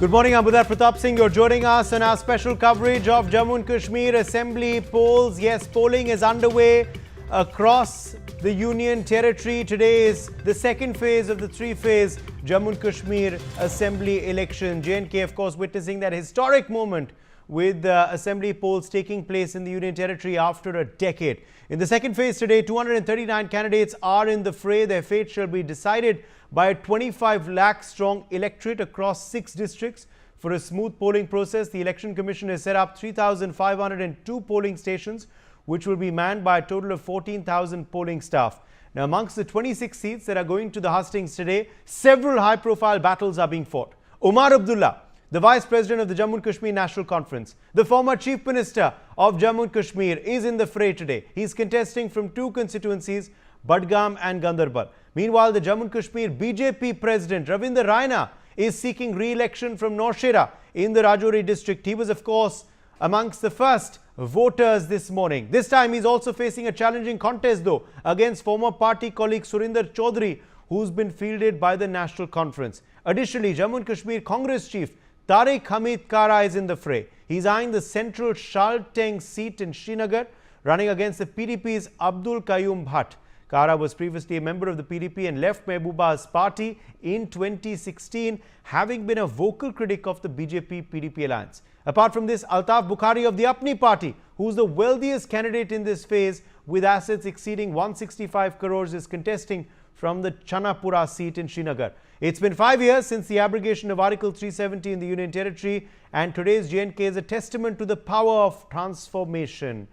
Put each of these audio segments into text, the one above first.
Good morning, Abdullah Pratap Singh. You're joining us on our special coverage of Jammu and Kashmir Assembly polls. Yes, polling is underway across the Union Territory. Today is the second phase of the three-phase Jammu and Kashmir Assembly election. J&K, of course, witnessing that historic moment with Assembly polls taking place in the Union Territory after a decade. In the second phase today, 239 candidates are in the fray. Their fate shall be decided by a 25 lakh strong electorate across 6 districts. For a smooth polling process, the Election Commission has set up 3,502 polling stations, which will be manned by a total of 14,000 polling staff. Now, amongst the 26 seats that are going to the hustings today, several high-profile battles are being fought. Omar Abdullah, the Vice President of the Jammu and Kashmir National Conference, the former Chief Minister of Jammu and Kashmir, is in the fray today. He is contesting from 2 constituencies, Budgam and Gandarbal. Meanwhile, the Jammu and Kashmir BJP President Ravinder Raina is seeking re-election from Nowshera in the Rajouri district. He was, of course, amongst the first voters this morning. This time, he's also facing a challenging contest, though, against former party colleague Surinder Chaudhary, who's been fielded by the National Conference. Additionally, Jammu and Kashmir Congress Chief Tariq Hamid Kara is in the fray. He's eyeing the central Shalteng seat in Srinagar, running against the PDP's Abdul Qayyum Bhatt. Kara was previously a member of the PDP and left Mehbooba's party in 2016, having been a vocal critic of the BJP-PDP alliance. Apart from this, Altaf Bukhari of the Apni party, who's the wealthiest candidate in this phase with assets exceeding 165 crores, is contesting from the Chanapura seat in Srinagar. It's been 5 years since the abrogation of Article 370 in the Union Territory, and today's J&K is a testament to the power of transformation.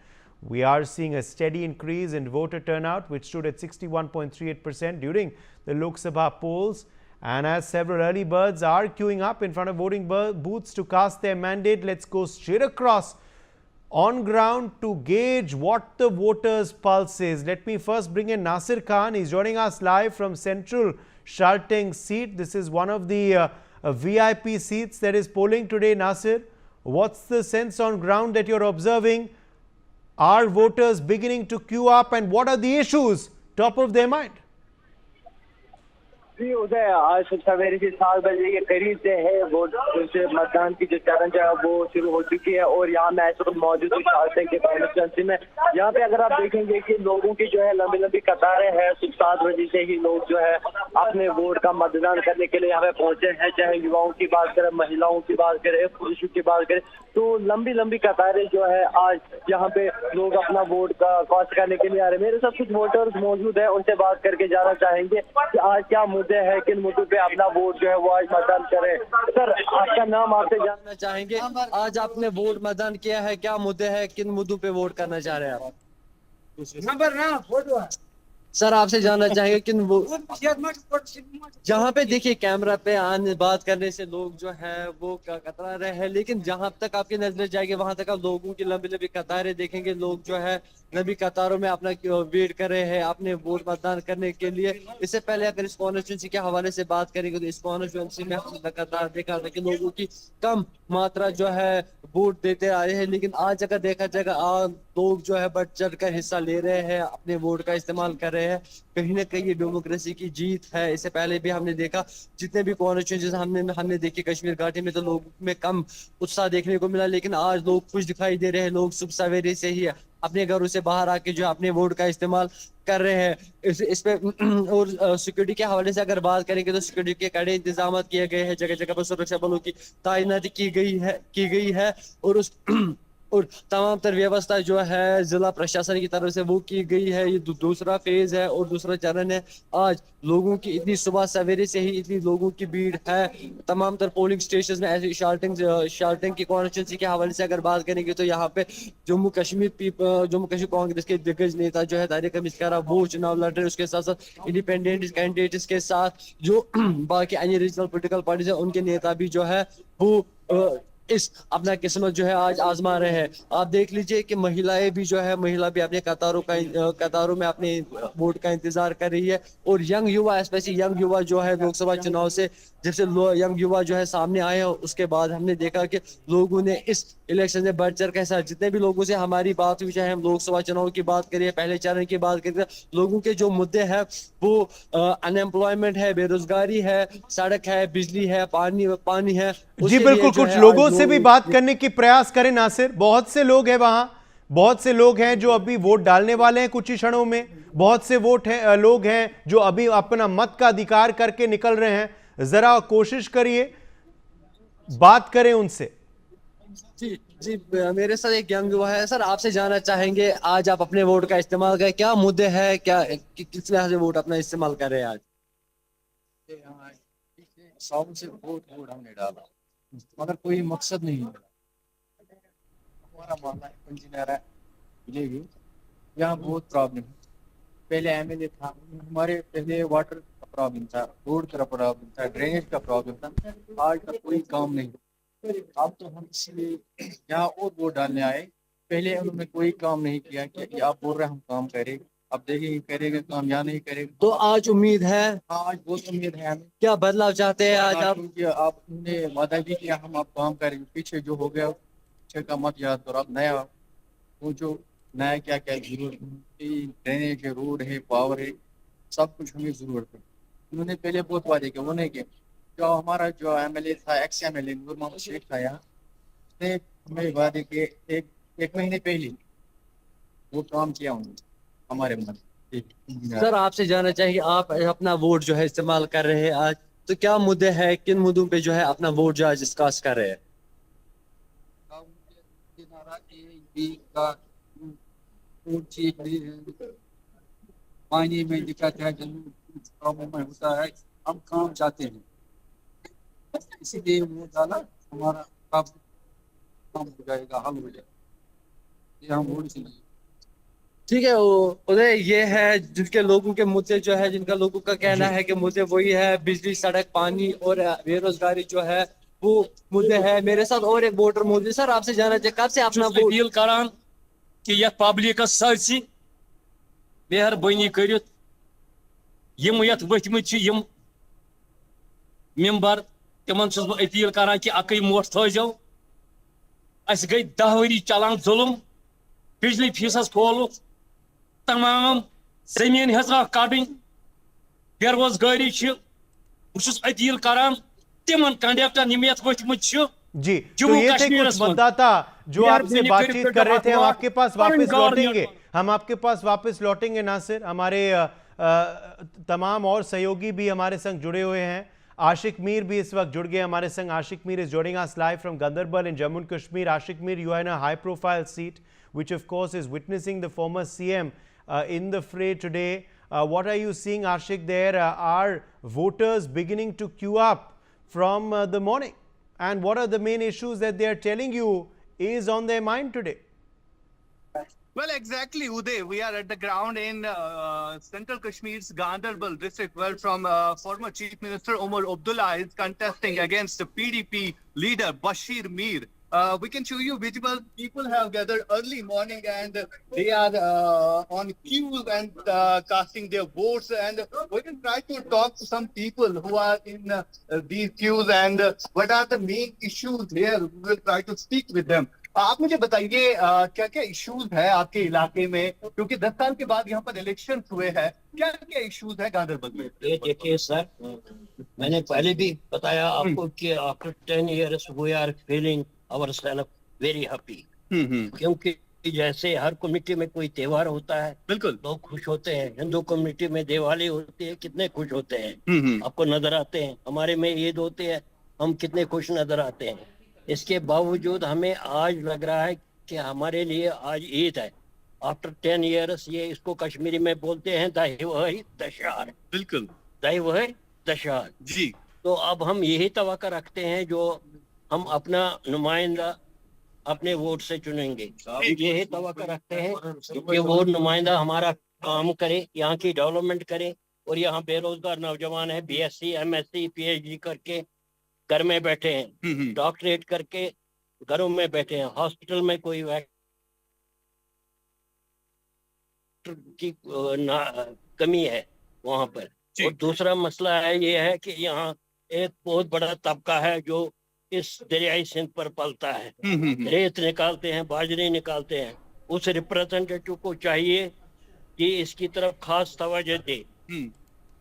We are seeing a steady increase in voter turnout, which stood at 61.38% during the Lok Sabha polls. And as several early birds are queuing up in front of voting booths to cast their mandate, let's go straight across on ground to gauge what the voters' pulse is. Let me first bring in Nasir Khan. He's joining us live from Central Shalteng seat. This is one of the VIP seats that is polling today. Nasir, what's the sense on ground that you're observing? Are voters beginning to queue up, and what are the issues top of their mind? जी उदय, आज सवेरे से 7 बजे के करीब से है vote मतदान की जो चरण है वो शुरू हो चुकी है। और यहाँ मैं इस वक्त मौजूद हूँ शालटेंग के कॉन्स्टिट्यूंसी में। यहाँ पे अगर आप देखेंगे कि लोगों की जो है लंबी लंबी कतारें हैं। सुबह 7 बजे से ही लोग जो है अपने वोट का मतदान करने के लिए यहाँ पे पहुंचे हैं। चाहे युवाओं की बात करें, महिलाओं की बात करें, पुरुषों की बात करें, तो लंबी लंबी कतारें जो है आज यहाँ पे लोग अपना वोट का कास्ट करने के लिए आ रहे हैं। मेरे साथ कुछ वोटर्स मौजूद है, उनसे बात करके जाना चाहेंगे कि आज क्या मुद्दे हैं, किन मुद्दों पे अपना वोट जो है वो आज मतदान करें। सर, आपका नाम आपसे जानना चाहेंगे, आज आपने वोट मतदान किया है, क्या मुद्दे हैं, किन मुद्दों पे वोट करना चाह रहे हैं आप? सर, आपसे जानना चाहेंगे किन वो जहाँ पे देखिए कैमरा पे आने बात करने से लोग जो है वो कतरा रहे हैं, लेकिन जहाँ तक आपकी नजर जाएगी वहां तक आप लोगों की लंबी लंबी कतारें देखेंगे। लोग जो है लंबी कतारों में अपना वेट कर रहे हैं अपने वोट मतदान करने के लिए। इससे पहले अगर इस कॉन्स्टिट्यूंसी के हवाले से बात करेंगे तो इस कॉन्स्टिट्यूंसी में हमने लगातार देखा था कि लोगों की कम मात्रा जो है वोट देते आ रहे हैं, लेकिन आज अगर देखा जाएगा लोग जो है बढ़ चढ़ कर हिस्सा ले रहे हैं, अपने वोट का इस्तेमाल कर रहे हैं। कहीं ना कहीं ये डेमोक्रेसी की जीत है। इससे पहले भी हमने देखा जितने भी कॉन्स्टिट्यूंसीज हमने देखी कश्मीर घाटी में, तो लोगों में कम उत्साह देखने को मिला, लेकिन आज लोग खुश दिखाई दे रहे हैं। लोग सुबह सवेरे से ही अपने घरों से बाहर आके जो अपने वोट का इस्तेमाल कर रहे हैं। इस पे और सिक्योरिटी के हवाले से अगर बात करेंगे तो सिक्योरिटी के कड़े इंतजाम किए गए हैं। जगह जगह पर सुरक्षा बलों की तैनाती की गई है और तमाम तर व्यवस्था जो है जिला प्रशासन की तरफ से वो की गई है। ये दूसरा फेज है और दूसरा चरण है। आज लोगों की इतनी सुबह सवेरे से ही इतनी लोगों की भीड़ है तमाम तर पोलिंग स्टेशन में। ऐसे शाल्टिंग की कॉन्स्टिट्यूंसी के हवाले से अगर बात करेंगे तो यहाँ पे जम्मू कश्मीर कांग्रेस के दिग्गज नेता जो है तारिक हमीद कारा वो चुनाव लड़ रहे हैं। उसके साथ साथ इंडिपेंडेंट कैंडिडेट्स के साथ जो बाकी अन्य रीजनल पोलिटिकल पार्टीज है उनके नेता भी जो है वो इस अपना किस्मत जो है आज आजमा रहे हैं। आप देख लीजिए कि महिलाएं भी जो है, महिला भी अपने कतारों में अपने वोट का इंतजार कर रही है। और यंग युवा, स्पेशली यंग युवा जो है लोकसभा चुनाव से जब से यंग युवा जो है सामने आए हैं, उसके बाद हमने देखा कि लोगों ने इस इलेक्शन में बढ़ चढ़ के साथ जितने भी लोगों से हमारी बात हुई, चाहे हम लोकसभा चुनाव की बात करिए, पहले चरण की बात करिए, लोगों के जो मुद्दे हैं वो अनएम्प्लॉयमेंट है, बेरोजगारी है, सड़क है, बिजली है, पानी है, जी उसके लिए बिल्कुल, जो कुछ है आज लोगों से भी लोग। बात करने की प्रयास करें नासिर। बहुत से लोग हैं वहां, बहुत से लोग हैं जो अभी वोट डालने वाले हैं कुछ ही क्षणों में, बहुत से लोग हैं जो अभी अपना मत का अधिकार करके निकल रहे हैं। जरा कोशिश करिए, बात करें उनसे। जी जी, मेरे साथ एक यंग युवा है। सर, आपसे जानना चाहेंगे आज आप अपने वोट का इस्तेमाल करें, क्या मुद्दे हैं, क्या किस लिहाज से वोट अपना इस्तेमाल कर रहे हैं आज? यहाँ साउंड से वोट वोट हमने डाला, मगर कोई मकसद नहीं मिला। हमारा मामला इंजीनियर है, विजय, यहाँ बहुत प्रॉब्लम है। पहले एमएलए था, हमारे पहले वाटर का प्रॉब्लम था, रोड का प्रॉब्लम था, ड्रेनेज का प्रॉब्लम था। आज तक कोई काम नहीं। अब तो हम इसलिए यहाँ और वोट डालने आए। पहले उन्होंने कोई काम नहीं किया कि आप बोल रहे हैं हम काम करें, अब देखेंगे करेंगे काम या नहीं करेंगे। तो आज उम्मीद है, हाँ, आज बहुत उम्मीद है हमें। क्या बदलाव चाहते हैं आज आप? क्योंकि आपने वादा भी किया हम आप काम करेंगे, पीछे जो हो गया पीछे का मत याद करो। अब नया वो जो नया क्या क्या जरूरत है, ड्रेनेज है, रोड है, पावर है, सब कुछ हमें जरूरत है। उन्होंने पहले बहुत वादे किए, वो नहीं किए। जो हमारा जो एमएलए था, एक्स एमएलए नूर मोहम्मद शेख था, यहाँ उसने हमें वादे किए एक महीने पहले, वो काम किया उन्होंने हमारे मन। सर, आपसे जानना चाहिए, आप अपना वोट जो है इस्तेमाल कर रहे हैं आज, तो क्या मुद्दे हैं, किन मुद्दों पे जो है अपना वोट जो है डिस्कस कर रहे हैं? पानी में दिक्कत है, प्रॉब्लम होता है, हम काम चाहते हैं, इसीलिए वो डाला। हमारा काम हो जाएगा, हल हो जाएगा, ये हम वोट से नहीं। ठीक है, उदय, ये है जिनके लोगों के मुद्दे जो है, जिनका लोगों का कहना है कि मुद्दे वही है, बिजली, सड़क, पानी और बेरोजगारी जो है वो मुद्दे है। मेरे साथ और एक वोटर मौजूद है। सर, आपसे जानना चाहिए, कब से अपना वोट? अपील करान कि यह पब्लिकस सरसी मेहरबानी करित यम यथ वथमत यम मेंबर तिमन छुस बह अपील करान कि अकई मोट थो। अस गई 10 वरी चलान जुलम, बिजली फीसस खोल, तमाम जमीन हज कड़न, बेरोजगारी अपील करान तिमन कंडक्टर यम यथ वथमत। जी, तो ये थे कुछ मतदाता जो आपसे बातचीत कर रहे थे। हम आपके पास वापस लौटेंगे, हम आपके पास वापस लौटेंगे नासिर। हमारे तमाम और सहयोगी भी हमारे संग जुड़े हुए हैं। आशिक मीर भी इस वक्त जुड़ गए हमारे संग। Ashiq Mir is joining us live from Ganderbal in Jammu and Kashmir. Ashik Mir, you are in a high profile seat which of course is witnessing the former CM in the fray today. What are you seeing, Ashik, there? Are voters beginning to queue up from the morning? And what are the main issues that they are telling you is on their mind today? Well, exactly, Uday. We are at the ground in Central Kashmir's Ganderbal district, where from former Chief Minister Omar Abdullah is contesting against the PDP leader Bashir Mir. We can show you visible. People have gathered early morning and they are on queues and casting their votes. And we can try to talk to some people who are in these queues and what are the main issues here. We will try to speak with them. आप मुझे बताइए क्या क्या issues है आपके इलाके में, क्योंकि 10 साल के बाद यहाँ पर इलेक्शन हुए हैं, क्या क्या इश्यूज है गांधरबल में? ये देखिए सर, मैंने पहले भी बताया आपको कि after 10 years we are feeling ourself very happy, क्योंकि जैसे हर कम्युनिटी में कोई त्योहार होता है, बिल्कुल लोग खुश होते हैं। हिंदू कम्युनिटी में दिवाली होती है, कितने खुश होते हैं, आपको नजर आते हैं। हमारे में ईद होती है, हम कितने खुश नजर आते हैं। इसके बावजूद हमें आज लग रहा है कि हमारे लिए आज ईद है। आफ्टर 10 years, ये इसको कश्मीरी में बोलते हैं दशहर, बिल्कुल दशहर जी। तो अब हम यही तवक्को रखते हैं जो हम अपना नुमाइंदा अपने वोट से चुनेंगे। यही तवक्को रखते हैं कि वो नुमाइंदा हमारा काम करे, यहाँ की डेवलपमेंट करे। और यहाँ बेरोजगार नौजवान है, BSc MSc PhD करके घर में बैठे हैं, डॉक्टरेट करके घरों में बैठे हैं, हॉस्पिटल में कोई की कमी है वहां पर। और दूसरा मसला है ये है कि यहाँ एक बहुत बड़ा तबका है जो इस दरियाई सिंध पर पलता है, रेत निकालते हैं, बाजरे निकालते हैं। उस रिप्रेजेंटेटिव को चाहिए कि इसकी तरफ खास तवज्जो दे,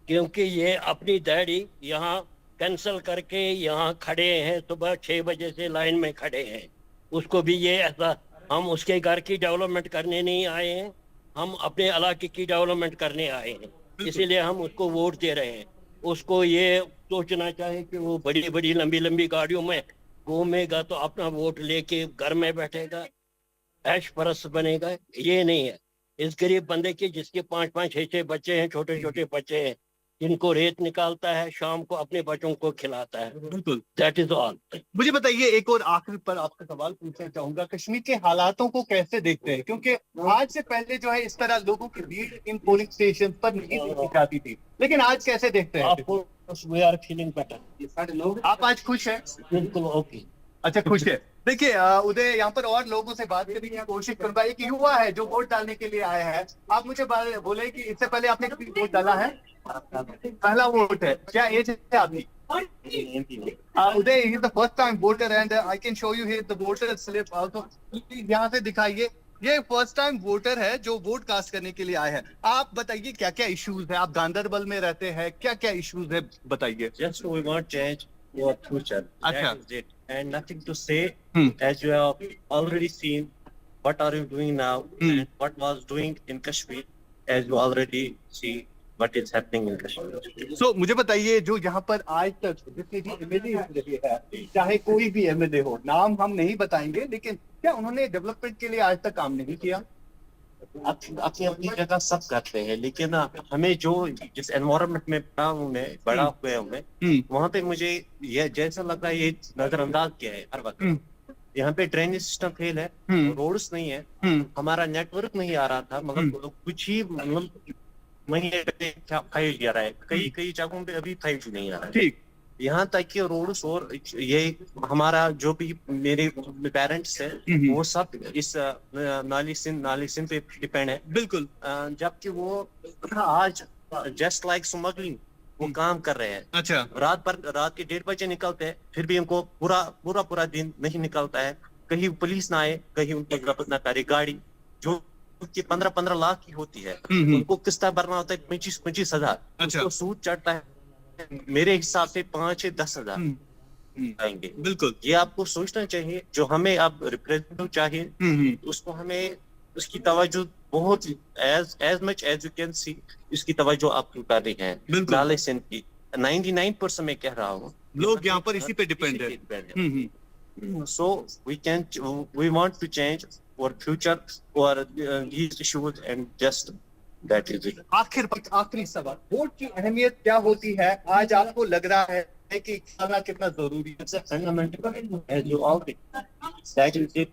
क्योंकि ये अपनी दिहाड़ी यहाँ कैंसिल करके यहाँ खड़े हैं, सुबह 6 बजे से लाइन में खड़े हैं। उसको भी ये ऐसा, हम उसके घर की डेवलपमेंट करने नहीं आए हैं, हम अपने इलाके की डेवलपमेंट करने आए हैं, इसीलिए हम उसको वोट दे रहे हैं। उसको ये सोचना चाहिए कि वो बड़ी बड़ी लंबी लंबी गाड़ियों में घूमेगा तो अपना वोट लेके घर में बैठेगा, ऐश परस्त बनेगा। ये नहीं है। इस गरीब बंदे के जिसके 5-5 6-6 बच्चे हैं, छोटे छोटे बच्चे हैं, जिनको रेत निकालता है, शाम को अपने बच्चों को खिलाता है। बिल्कुल, दैट इज ऑल। मुझे बताइए, एक और आखिरी पर आपका सवाल पूछना चाहूंगा, कश्मीर के हालातों को कैसे देखते हैं? क्योंकि आज से पहले जो है इस तरह लोगों की भीड़ इन पोलिंग स्टेशन पर नहीं देखी जाती थी, लेकिन आज कैसे देखते हैं? आपको वी आर फीलिंग बेटर। आप आज खुश हैं? बिल्कुल ओके। अच्छा, खुश है। देखिए उदय, यहाँ पर और लोगों से बात करने की कोशिश करूंगा। एक युवा है जो वोट डालने के लिए आया है। आप मुझे बोले कि इससे पहले आपने कभी वोट डाला है? पहला वोट है। क्या एज है आपकी? उदय, he is the first time voter and I can show you here the voter slip also. यहाँ से दिखाइए, ये फर्स्ट टाइम वोटर है जो वोट कास्ट करने के लिए आए हैं। आप बताइए क्या क्या इश्यूज है? आप गांधरबल में रहते हैं, क्या क्या इश्यूज है बताइए। Just we want change for future. Acha. That is it. And nothing to say, as you have already seen, what are you doing now and what was doing in Kashmir, as you already see what is happening in Kashmir. So, मुझे बताइए, जो यहाँ पर आज तक जितने भी MLA रहे हैं, चाहे कोई भी एमएलए हो, नाम हम नहीं बताएंगे, लेकिन क्या उन्होंने डेवलपमेंट के लिए आज तक काम नहीं किया? अपनी अपनी जगह सब करते हैं, लेकिन हमें जो जिस एनवायरनमेंट में बड़ा हुए हमें वहाँ पे मुझे ये जैसा लग रहा है, ये नजरअंदाज किया है हर वक्त। यहाँ पे ड्रेनेज सिस्टम फेल है, रोड्स नहीं है, हमारा नेटवर्क नहीं आ रहा था, मगर कुछ ही महीने पे 5G आ रहा है, कई जगहों पे अभी 5G नहीं आ रहा है। ठीक, यहाँ तक कि रोड्स और ये हमारा जो भी मेरे पेरेंट्स है वो सब इस नाली सिंध पे डिपेंड है। बिल्कुल। जबकि वो आज जस्ट लाइक स्मगलिंग वो काम कर रहे हैं। अच्छा, रात के 1:30 बजे निकलते हैं, फिर भी उनको पूरा दिन नहीं निकलता है। कहीं पुलिस ना आए, कहीं उनको जब्त ना करे। गाड़ी जो कि 15 लाख की होती है, उनको किस्ता भरना होता है 25 हजार। उसको सूद चढ़ता है मेरे हिसाब से 5 से 10 हजार आएंगे। बिल्कुल, ये आपको सोचना चाहिए। जो हमें अब रिप्रेजेंटेटिव चाहिए, उसको हमें उसकी तवज्जो बहुत as much as you can see इसकी तवज्जो आप कर रही हैं। नाले सिंध की 99% मैं कह रहा हूँ, लोग यहाँ पर इसी पे डिपेंड है। So we want to change for future for these issues and just that is it. आखिरी सवाल, वोट की अहमियत क्या होती है? आज आपको लग रहा है कि खाना कितना जरूरी है? It's a fundamental as you already that is it.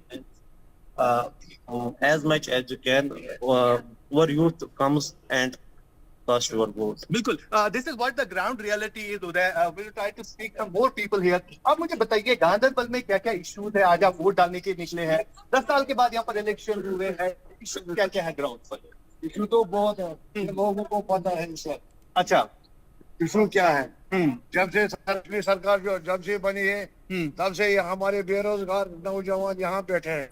As much as you can, our youth comes and cast your vote. बिल्कुल, this is what the ground reality is. Uday, we'll try to speak to more people here. अब मुझे बताइए, गांधरबल में क्या क्या issues है? आज आप वोट डालने के निकले हैं, 10 साल के बाद यहाँ पर इलेक्शन हुए हैं, इश्यू क्या क्या है ग्राउंड पर? इशू तो बहुत है, लोगों को पता है सर। अच्छा, इशू क्या है? जब से सरकार जो जब से बनी है, तब से हमारे बेरोजगार नौजवान यहाँ बैठे हैं।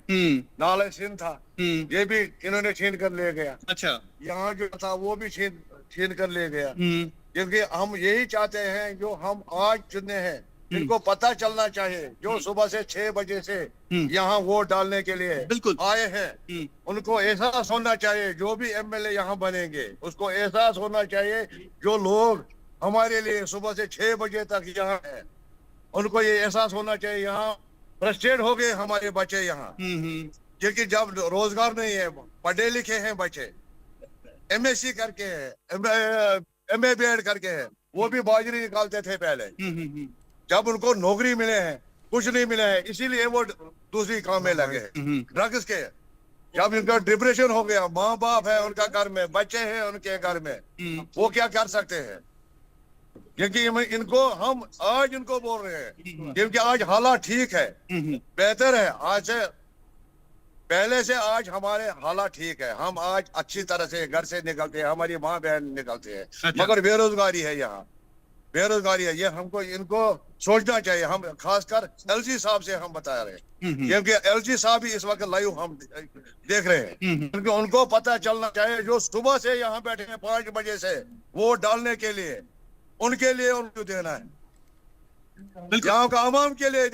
नाले सिंध था, ये भी इन्होंने छीन कर ले गया। अच्छा, यहाँ जो था वो भी छीन कर ले गया। क्योंकि हम यही चाहते हैं, जो हम आज चुने हैं, इनको पता चलना चाहिए, जो सुबह से 6 बजे से यहाँ वोट डालने के लिए बिल्कुल आए हैं, उनको एहसास होना चाहिए। जो भी एमएलए यहाँ बनेंगे, उसको एहसास होना चाहिए, जो लोग हमारे लिए सुबह से 6 बजे तक यहाँ है, उनको ये एहसास होना चाहिए। यहाँ फ्रस्ट्रेट हो गए हमारे बच्चे यहाँ, क्योंकि जब रोजगार नहीं है, पढ़े लिखे हैं बच्चे, MSc करके है, MA BEd करके है, वो भी बाजरी निकालते थे पहले। जब उनको नौकरी मिले हैं, कुछ नहीं मिला है, इसीलिए वो दूसरी काम में लगे हैं, ड्रग्स के। जब इनका डिप्रेशन हो गया, माँ बाप है उनका घर में, बच्चे हैं उनके घर में, वो क्या कर सकते हैं? क्योंकि इनको हम आज इनको बोल रहे हैं क्योंकि आज हालात ठीक है, बेहतर है। आज से पहले से आज हमारे हालात ठीक है, हम आज अच्छी तरह से घर से निकलते हैं, हमारी माँ बहन निकलते हैं। अच्छा। मगर बेरोजगारी है, यहाँ बेरोजगारी है। ये हमको इनको सोचना चाहिए। हम खासकर एलजी साहब से हम बता रहे हैं क्योंकि एलजी साहब भी इस वक्त लाइव हम देख रहे हैं, क्योंकि उनको पता चलना चाहिए जो सुबह से यहाँ बैठे हैं 5 बजे से वोट डालने के लिए, उनके लिए उनको देना है। यहाँ का अवाम के लिए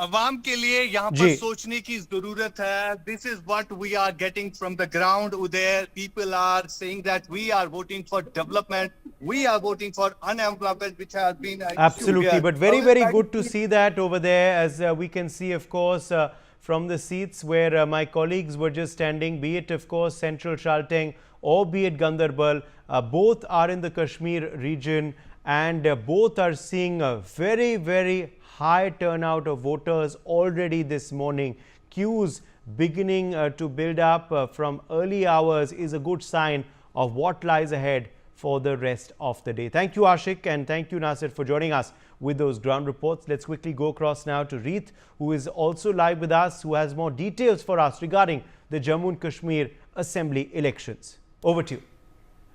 अवाम के लिए यहाँ पर जी। सोचने की जरूरत है। This is what we are getting from the ground other. People are saying that we are voting for development, we are voting for unemployment, which has been an issue Absolutely, here. but very good to see that over there, as we can see, of course, from the seats where my colleagues were just standing, be it, of course, Central Chalteng or be it Gandarbal, both are in the Kashmir region, and both are seeing a very high turnout of voters already this morning. Queues beginning to build up from early hours is a good sign of what lies ahead for the rest of the day. Thank you, Ashik, and thank you, Nasir, for joining us with those ground reports. Let's quickly go across now to Reet, who is also live with us, who has more details for us regarding the Jammu and Kashmir Assembly elections. Over to you.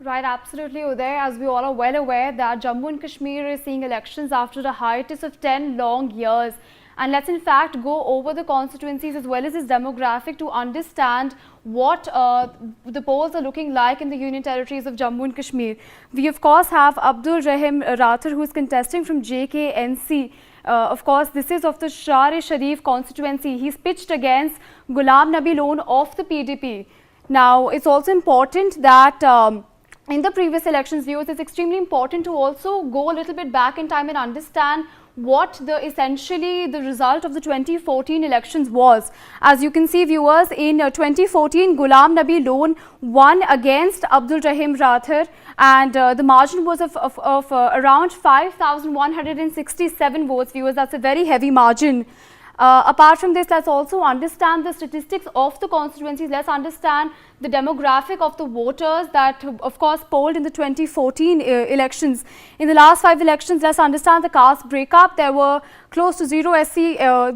Right, absolutely, Uday. As we all are well aware that Jammu and Kashmir is seeing elections after a hiatus of 10 long years. And let's in fact go over the constituencies as well as its demographic to understand what the polls are looking like in the Union Territories of Jammu and Kashmir. We of course have Abdullah Rathar, who is contesting from JKNC. Of course, this is of the Shar-e-Sharif constituency. He's pitched against Ghulam Nabi Lone of the PDP. Now, it's also important that in the previous elections, viewers, it's extremely important to also go a little bit back in time and understand what essentially the result of the 2014 elections was. As you can see, viewers, in 2014, Ghulam Nabi Lone won against Abdul Rahim Rathar, and the margin was of around 5,167 votes. Viewers, that's a very heavy margin. Apart from this, let's also understand the statistics of the constituencies. Let's understand the demographic of the voters that, of course, polled in the 2014 elections. In the last 5 elections, let's understand the caste breakup. There were close to 0 SC,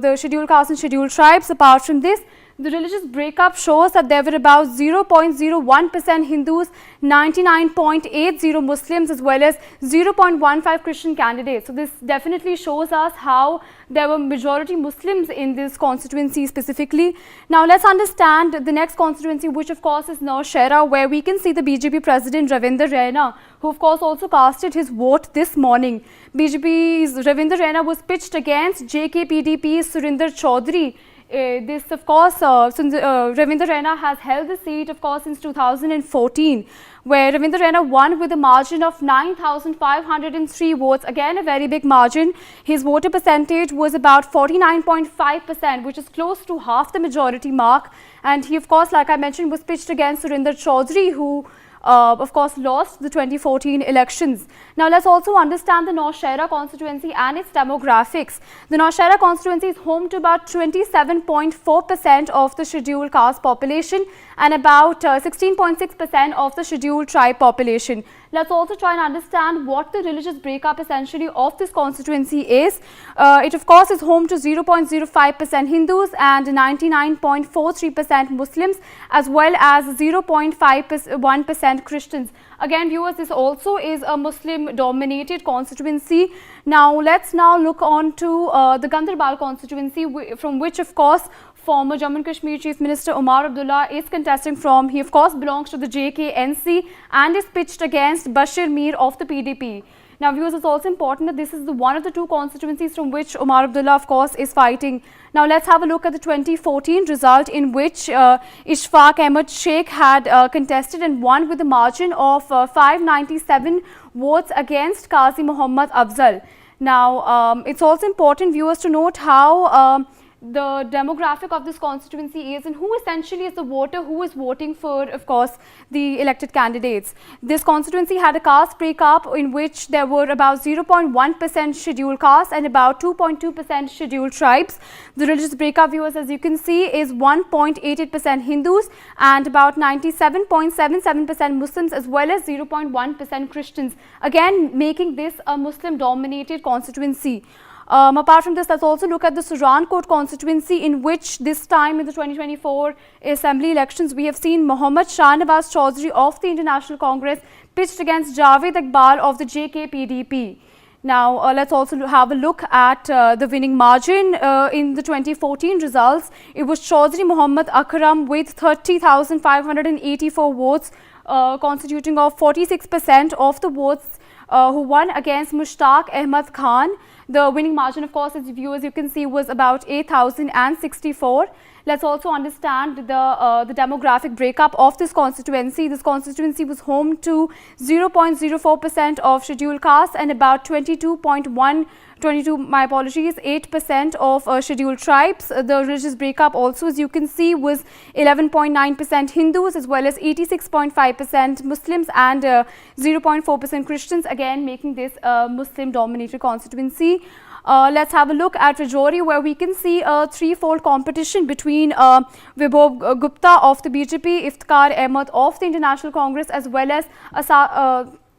the scheduled caste and scheduled tribes. Apart from this, the religious breakup shows that there were about 0.01% Hindus, 99.80 Muslims, as well as 0.15 Christian candidates. So this definitely shows us how there were majority Muslims in this constituency specifically. Now let's understand the next constituency, which of course is Naushera, where we can see the BJP President Ravinder Raina, who of course also casted his vote this morning. BJP's Ravinder Raina was pitched against JKPDP's Surinder Chaudhary. This, of course, Ravinder Raina has held the seat, of course, since 2014, where Ravinder Raina won with a margin of 9,503 votes. Again, a very big margin. His voter percentage was about 49.5%, which is close to half the majority mark. And he, of course, like I mentioned, was pitched against Surinder Chaudhary, who of course, lost the 2014 elections. Now, let's also understand the Naushera constituency and its demographics. The Naushera constituency is home to about 27.4% of the scheduled caste population and about 16.6% of the scheduled tribe population. Let's also try and understand what the religious breakup essentially of this constituency is. It of course is home to 0.05% Hindus and 99.43% Muslims, as well as 0.51% Christians. Again, viewers, this also is a Muslim dominated constituency. Now let's look on to the Gandarbal constituency, from which of course former Jammu and Kashmir Chief Minister Omar Abdullah is contesting from. He of course belongs to the JKNC and is pitched against Bashir Mir of the PDP. Now, viewers, it's also important that this is one of the 2 constituencies from which Omar Abdullah, of course, is fighting. Now, let's have a look at the 2014 result, in which Ishfaq Ahmed Sheikh had contested and won with a margin of 597 votes against Qazi Muhammad Afzal. Now, it's also important, viewers, to note how the demographic of this constituency is and who essentially is the voter who is voting for, of course, the elected candidates. This constituency had a caste breakup in which there were about 0.1% scheduled castes and about 2.2% scheduled tribes. The religious breakup, viewers, as you can see, is 1.88% Hindus and about 97.77% Muslims as well as 0.1% Christians, again making this a Muslim-dominated constituency. Apart from this, let's also look at the Surankote constituency, in which this time in the 2024 assembly elections, we have seen Mohammad Shahnawaz Chaudhary of the International Congress pitched against Javed Iqbal of the JK-PDP. Now, let's also have a look at the winning margin in the 2014 results. It was Chaudhary Muhammad Akram with 30,584 votes, constituting of 46% of the votes, who won against Mushtaq Ahmad Khan. The winning margin, of course, as viewers you can see, was about 8,064. Let's also understand the demographic breakup of this constituency. This constituency was home to 0.04% of scheduled castes and about 8% of scheduled tribes. The religious breakup also, as you can see, was 11.9% Hindus as well as 86.5% Muslims and 0.4% Christians, again making this a Muslim-dominated constituency. Let's have a look at Rajouri, where we can see a threefold competition between Vibhor Gupta of the BJP, Iftikhar Ahmed of the International Congress as well as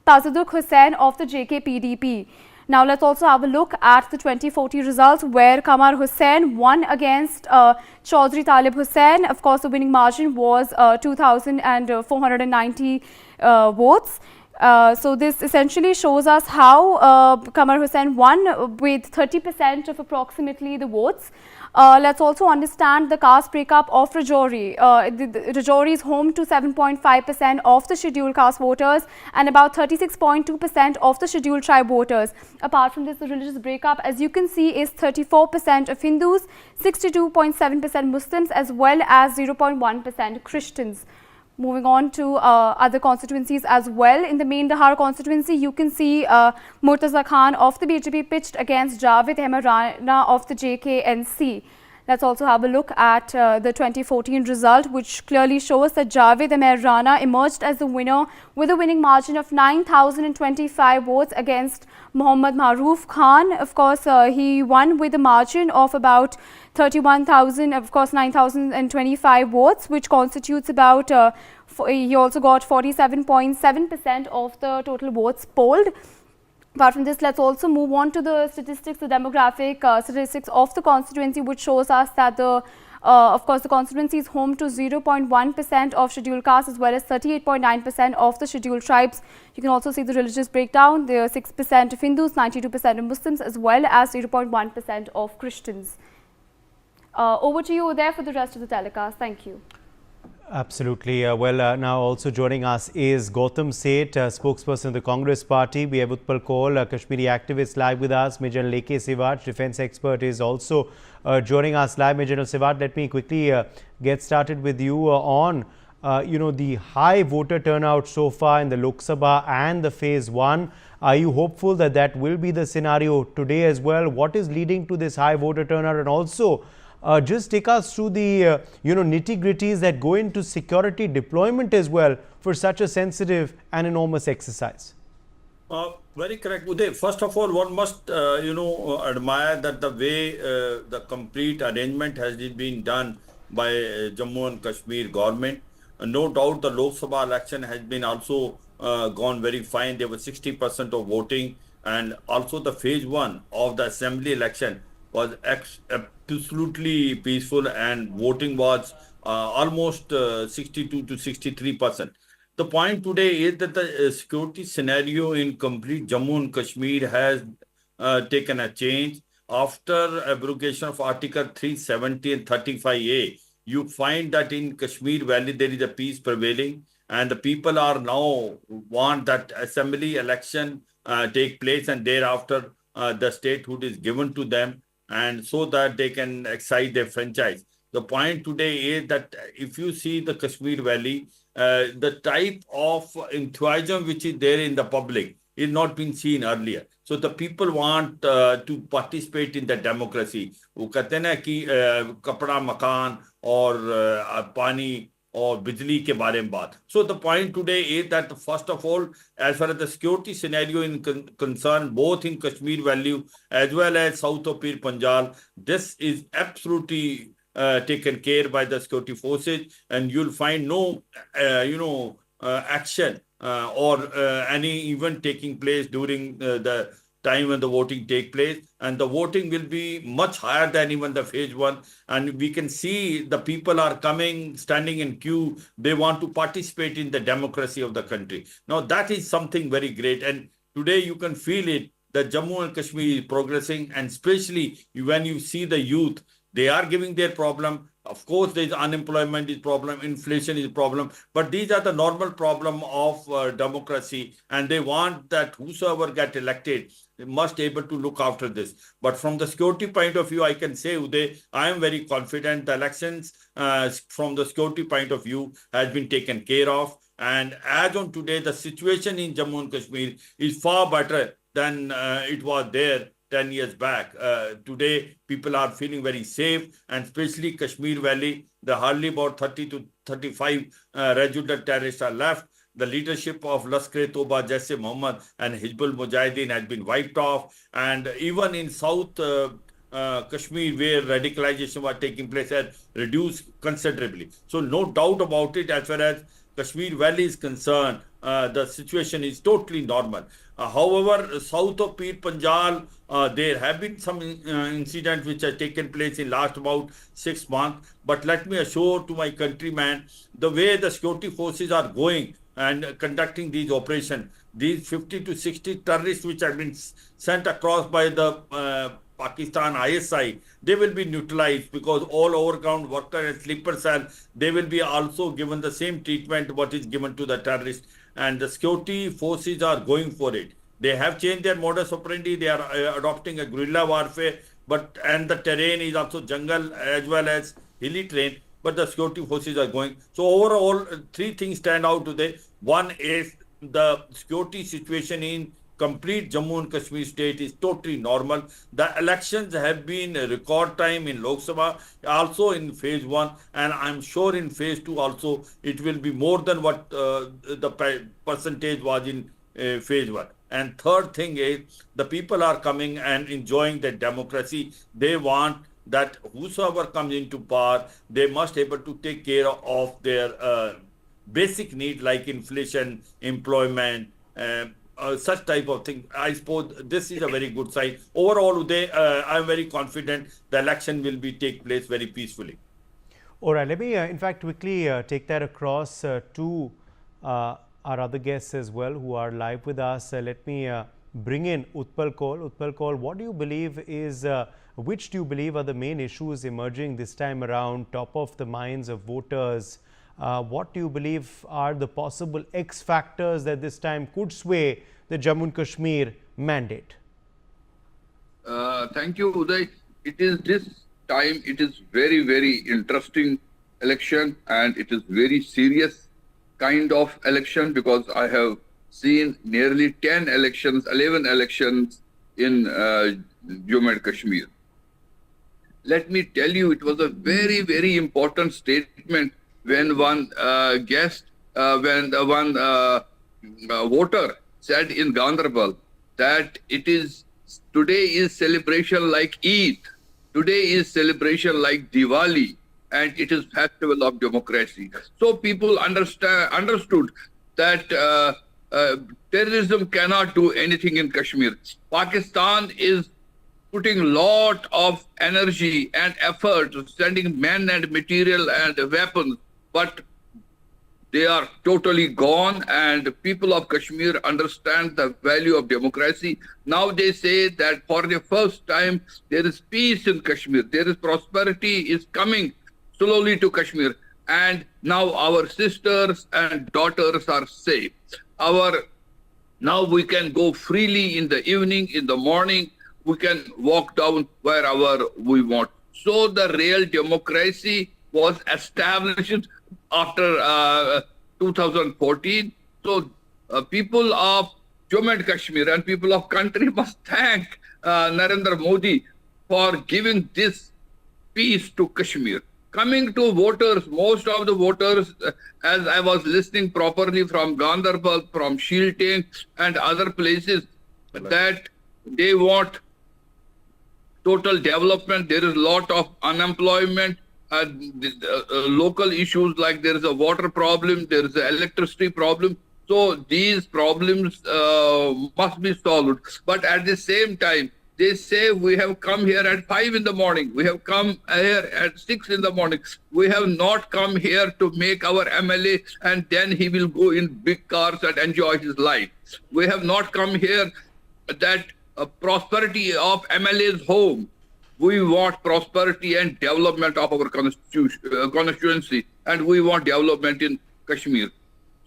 Tazaduk Hussain of the JK-PDP. Now, let's also have a look at the 2040 results, where Qamar Hussain won against Chaudhry Talib Hussain. Of course, the winning margin was 2,490 votes. So this essentially shows us how Qamar Hussain won with 30% of approximately the votes. Let's also understand the caste breakup of Rajouri. Rajouri is home to 7.5% of the scheduled caste voters and about 36.2% of the scheduled tribe voters. Apart from this, the religious breakup, as you can see, is 34% of Hindus, 62.7% Muslims as well as 0.1% Christians. Moving on to other constituencies as well. In the main Dahar constituency, you can see Murtaza Khan of the BJP pitched against Javed Ahmed Raina of the JKNC. Let's also have a look at the 2014 result, which clearly shows that Javed Ahmed Raina emerged as the winner with a winning margin of 9,025 votes against Muhammad Maroof Khan. Of course, he won with a margin of about 31,000, of course 9,025 votes, which constitutes about, he also got 47.7% of the total votes polled. Apart from this, let's also move on to the statistics, the demographic statistics of the constituency, which shows us that of course, the constituency is home to 0.1% of scheduled castes as well as 38.9% of the scheduled tribes. You can also see the religious breakdown. There are 6% of Hindus, 92% of Muslims as well as 0.1% of Christians. Over to you there for the rest of the telecast. Thank you. Absolutely. Now also joining us is Gautam Seth, spokesperson of the Congress Party. We have Utpal Kaul, Kashmiri activist, live with us. Major Leke Sivat, defense expert, is also joining us live. Major Sivat, let me quickly get started with you on the high voter turnout so far in the Lok Sabha and the phase 1. Are you hopeful that that will be the scenario today as well? What is leading to this high voter turnout, and also just take us through the nitty-gritties that go into security deployment as well for such a sensitive and enormous exercise? Very correct, Uday. First of all, one must admire that the way the complete arrangement has been done by Jammu and Kashmir government. No doubt the Lok Sabha election has been also gone very fine. There was 60% of voting, and also the phase 1 of the assembly election was absolutely peaceful, and voting was almost 62 to 63%. The point today is that the security scenario in complete Jammu and Kashmir has taken a change. After abrogation of Article 370 and 35A, you find that in Kashmir Valley there is a peace prevailing, and the people are now want that assembly election take place, and thereafter the statehood is given to them, and so that they can exercise their franchise. The point today is that if you see the Kashmir Valley, the type of enthusiasm which is there in the public is not been seen earlier. So the people want to participate in the democracy. वो कहते हैं ना कि कपड़ा मकान और पानी और बिजली के बारे में बात. So the point today is that first of all, as far as the security scenario is concerned, both in Kashmir Valley as well as south of Pir Panjal, this is absolutely taken care by the security forces, and you'll find no, action or any event taking place during the time when the voting take place, and the voting will be much higher than even the phase one, and we can see the people are coming, standing in queue. They want to participate in the democracy of the country. Now that is something very great, and today you can feel it that Jammu and Kashmir is progressing, and especially when you see the youth, they are giving their problem. Of course, there is unemployment is problem, inflation is a problem, but these are the normal problem of democracy, and they want that whosoever get elected, they must able to look after this. But from the security point of view, I can say, Uday, I am very confident the elections from the security point of view has been taken care of. And as on today, the situation in Jammu and Kashmir is far better than it was there 10 years back. Today, people are feeling very safe, and especially Kashmir Valley, the hardly about 30 to 35 registered terrorists are left. The leadership of Lashkar-e-Toba, Jaise Mohammed and Hizbul Mujahideen has been wiped off. And even in South Kashmir, where radicalization was taking place, has reduced considerably. So no doubt about it, as far as Kashmir Valley is concerned, the situation is totally normal. However, south of Pir Panjal, there have been some incidents which have taken place in last about 6 months. But let me assure to my countrymen, the way the security forces are going and conducting these operations, these 50 to 60 terrorists which have been sent across by the Pakistan ISI, they will be neutralized, because all overground worker and sleeper cell, they will be also given the same treatment what is given to the terrorists. And the security forces are going for it. They have changed their modus operandi. They are adopting a guerrilla warfare, and the terrain is also jungle as well as hilly terrain. But the security forces are going. So overall, three things stand out today. One is the security situation in complete Jammu and Kashmir state is totally normal. The elections have been record time in Lok Sabha, also in phase one, and I'm sure in phase two also it will be more than what the percentage was in phase one. And third thing is the people are coming and enjoying the democracy. They want that whosoever comes into power, they must able to take care of their basic need like inflation, employment, such type of thing. I suppose this is a very good sign. Overall, Uday, I'm very confident the election will be take place very peacefully. All right, let me in fact quickly take that across to our other guests as well who are live with us. Let me bring in Utpal Kaul. Utpal Kaul, what do you believe is, which do you believe are the main issues emerging this time around, top of the minds of voters? What do you believe are the possible X factors that this time could sway the Jammu and Kashmir mandate? Thank you, Uday. It is this time, it is very, very interesting election, and it is very serious kind of election, because I have seen nearly 10 elections, 11 elections in Jammu and Kashmir. Let me tell you, it was a very, very important statement when one voter said in Gandarbal that today is celebration like Eid, today is celebration like Diwali, and it is festival of democracy. So people understood that terrorism cannot do anything in Kashmir. Pakistan is putting a lot of energy and effort, sending men and material and weapons, but they are totally gone, and people of Kashmir understand the value of democracy. Now they say that for the first time there is peace in Kashmir, there is prosperity is coming slowly to Kashmir, and now our sisters and daughters are safe. Now we can go freely in the evening, in the morning, we can walk down wherever we want. So the real democracy was established after 2014. So people of Jammu and Kashmir and people of country must thank Narendra Modi for giving this peace to Kashmir. Coming to voters, most of the voters, as I was listening properly from Ganderbal, from Shilting and other places, that they want total development. There is a lot of unemployment, local issues like there is a water problem, there is an electricity problem. So these problems must be solved. But at the same time, they say we have come here at 5 in the morning. We have come here at 6 in the morning. We have not come here to make our MLA and then he will go in big cars and enjoy his life. We have not come here that prosperity of MLA's home. We want prosperity and development of our constituency, and we want development in Kashmir.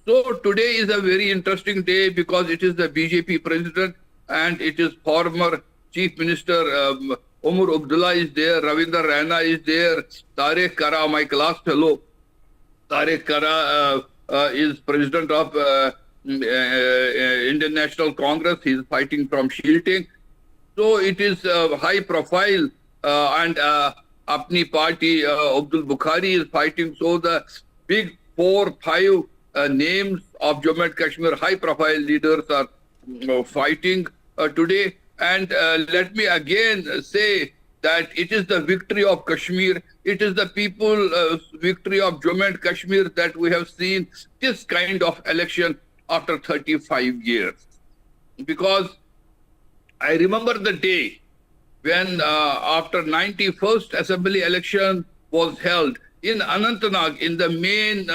So today is a very interesting day because it is the BJP president and it is former Chief Minister Omar Abdullah is there, Ravinder Raina is there, Tariq Kara, my class fellow. Tariq Kara is president of Indian National Congress. He is fighting from Shilting. So it is high profile and Apni party, Abdul Bukhari is fighting. So the big 4-5 names of Jammu and Kashmir high profile leaders are fighting today. And let me again say that it is the victory of Kashmir. It is the people's victory of Jammu and Kashmir that we have seen this kind of election after 35 years. Because I remember the day when after 91st Assembly election was held in Anantnag, in the main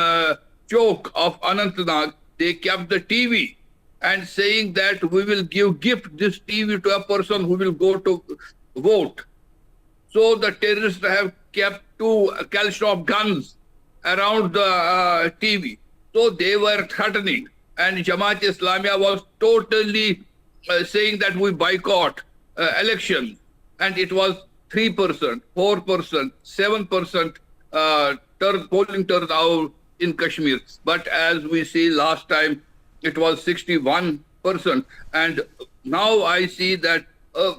chowk of Anantnag, they kept the TV and saying that we will gift this TV to a person who will go to vote. So the terrorists have kept 2 Kalashnikov guns around the TV. So they were threatening. And Jamaat Islamiyah was totally saying that we boycott elections. And it was 3%, 4%, 7% polling turnout in Kashmir. But as we see last time, it was 61%. And now I see that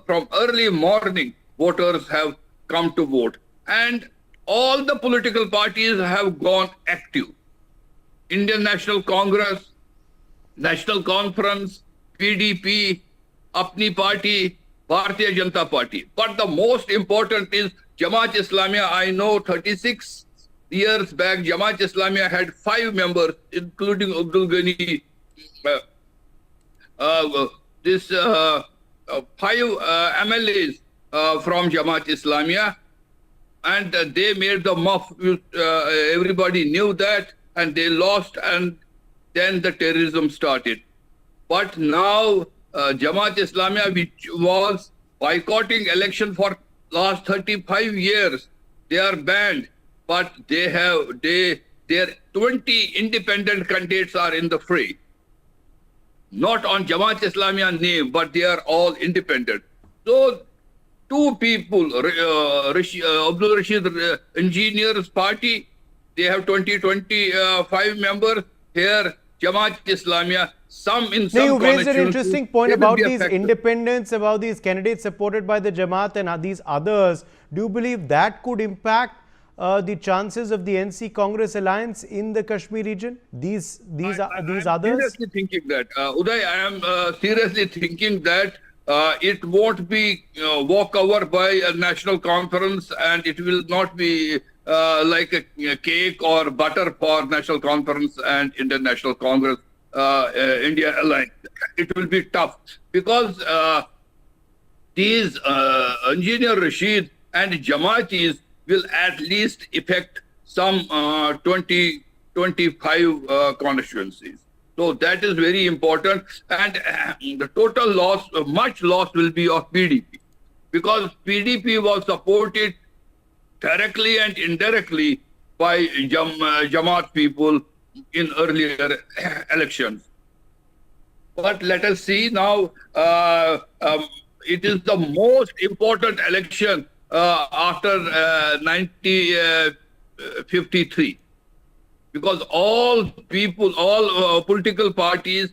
from early morning, voters have come to vote. And all the political parties have gone active. Indian National Congress, National Conference, PDP, Apni Party, Bharatiya Janata Party. But the most important is Jamaat Islamiyah. I know 36 years back, Jamaat Islamiyah had 5 members, including Abdul Ghani. 5 MLAs from Jamaat Islamiyah, and they made the muff. Everybody knew that, and they lost, and then the terrorism started. But now Jamaat Islamiyah, which was boycotting election for last 35 years, they are banned. But their 20 independent candidates are in the fray. Not on Jamaat Islamiyah name, but they are all independent. So 2 people, Abdul Rashid Engineers Party, they have 25 members. Here, Jamaat Islamiyah, some in some you raised an interesting point about these affected. independents, about these candidates supported by the Jamaat and these others. Do you believe that could impact the chances of the NC Congress alliance in the Kashmir region? These others? Seriously thinking that. Uday, I am seriously thinking that it won't be walkover by a national conference, and it will not be like a cake or butter for national conference and Indian National Congress, India alliance. It will be tough because these Engineer Rashid and Jamaatis will at least affect some 20-25 constituencies. So that is very important. And the total loss, much loss will be of PDP. Because PDP was supported directly and indirectly by Jamaat people in earlier elections. But let us see now, it is the most important election after 1953, because all people, all political parties,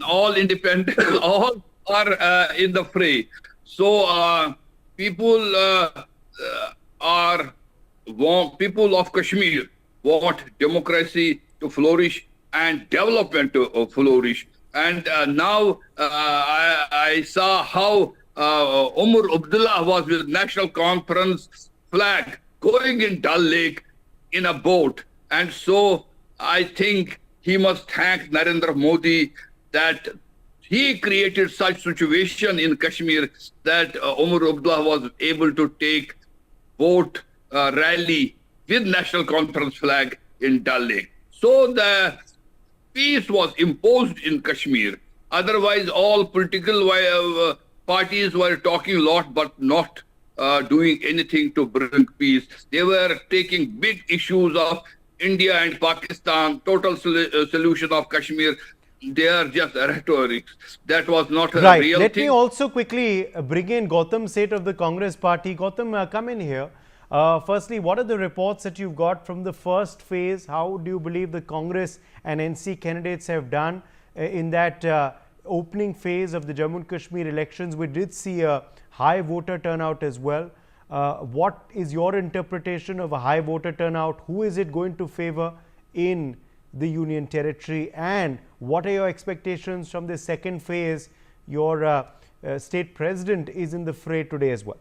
all independent, all are in the fray. So people people of Kashmir want democracy to flourish and development to flourish. And now I saw how Omar Abdullah was with National Conference flag going in Dal Lake in a boat. And so I think he must thank Narendra Modi that he created such situation in Kashmir that Omar Abdullah was able to take boat rally with National Conference flag in Dal Lake. So the peace was imposed in Kashmir. Otherwise, all political parties were talking a lot, but not doing anything to bring peace. They were taking big issues of India and Pakistan, total solution of Kashmir. They are just rhetoric. That was not a Right. real Let thing. me also quickly bring in Gautam Seth of the Congress Party. Gautam, come in here. Firstly, what are the reports that you've got from the first phase? How do you believe the Congress and NC candidates have done in that opening phase of the Jammu and Kashmir elections? We did see a high voter turnout as well. What is your interpretation of a high voter turnout? Who is it going to favor in the Union Territory? And what are your expectations from the second phase? Your state president is in the fray today as well.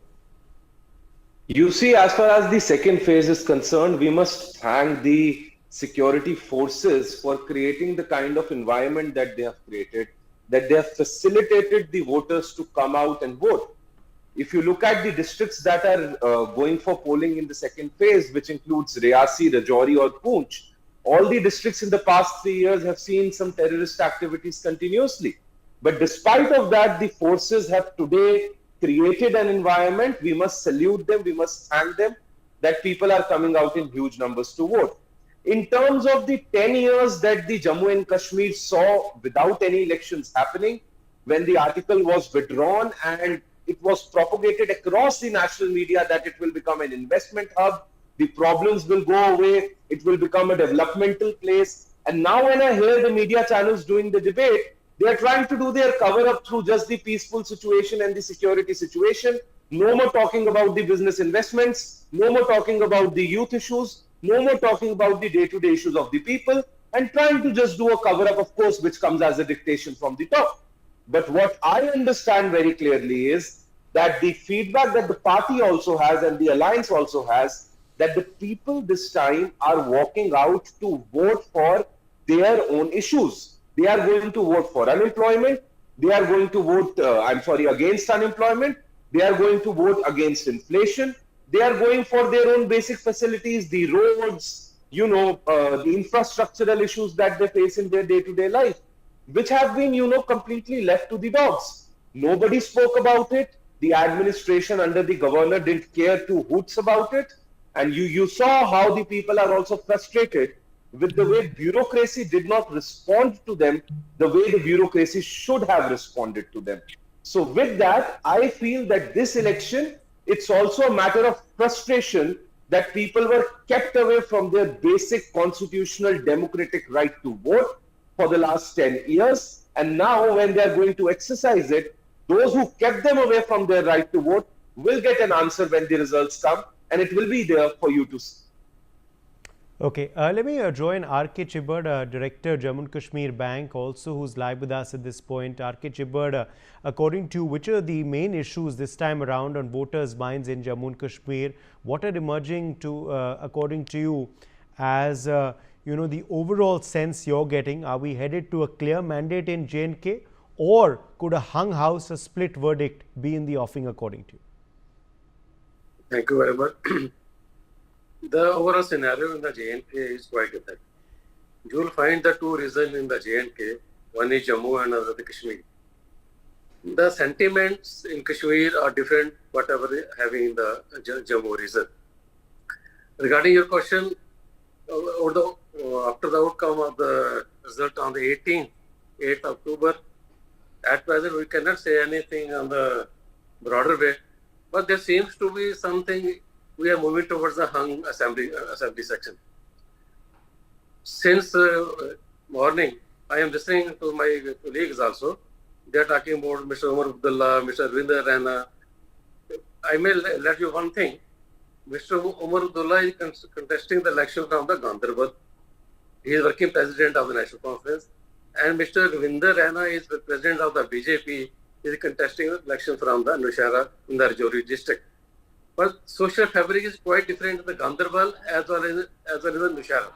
You see, as far as the second phase is concerned, we must thank the security forces for creating the kind of environment that they have created, that they have facilitated the voters to come out and vote. If you look at the districts that are going for polling in the second phase, which includes Riyasi, Rajouri or Poonch, all the districts in the past 3 years have seen some terrorist activities continuously. But despite of that, the forces have today created an environment. We must salute them. We must thank them that people are coming out in huge numbers to vote. In terms of the 10 years that the Jammu and Kashmir saw without any elections happening, when the article was withdrawn and it was propagated across the national media that it will become an investment hub, the problems will go away, it will become a developmental place. And now when I hear the media channels doing the debate, they are trying to do their cover up through just the peaceful situation and the security situation. No more talking about the business investments, no more talking about the youth issues, no more talking about the day-to-day issues of the people, and trying to just do a cover up, of course, which comes as a dictation from the top. But what I understand very clearly is that the feedback that the party also has and the alliance also has, that the people this time are walking out to vote for their own issues. They are going to vote for unemployment. They are going to vote, against unemployment. They are going to vote against inflation. They are going for their own basic facilities, the roads, the infrastructural issues that they face in their day-to-day life, which have been, completely left to the dogs. Nobody spoke about it. The administration under the governor didn't care two hoots about it. And you saw how the people are also frustrated with the way bureaucracy did not respond to them the way the bureaucracy should have responded to them. So with that, I feel that this election, it's also a matter of frustration that people were kept away from their basic constitutional democratic right to vote for the last 10 years. And now when they are going to exercise it, those who kept them away from their right to vote will get an answer when the results come, and it will be there for you to see. Okay, let me join R.K. Chibbard, Director, Jammu and Kashmir Bank, also who's live with us at this point. R.K. Chibbard, according to you, which are the main issues this time around on voters' minds in Jammu and Kashmir? What are emerging to, according to you, as the overall sense you're getting? Are we headed to a clear mandate in J&K, or could a hung house, a split verdict be in the offing according to you? Thank you very much. The overall scenario in the J&K is quite different. You will find the two reasons in the J&K. One is Jammu and another is Kashmir. The sentiments in Kashmir are different, whatever they having in the Jammu region. Regarding your question, after the outcome of the result on the 8th October, at present we cannot say anything on the broader way, but there seems to be something. We are moving towards the hung assembly section. since morning, I am listening to my colleagues also. They are talking about Mr. Omar Abdullah, Mr. Ravinder Raina. I may let you one thing. Mr. Omar Abdullah is contesting the election from the Gandharbal. He is working president of the National Conference. And Mr. Ravinder Raina is the president of the BJP. He is contesting the election from the Nushara in the Rajouri district. But social fabric is quite different in the Gandharbal as well as the Nushara.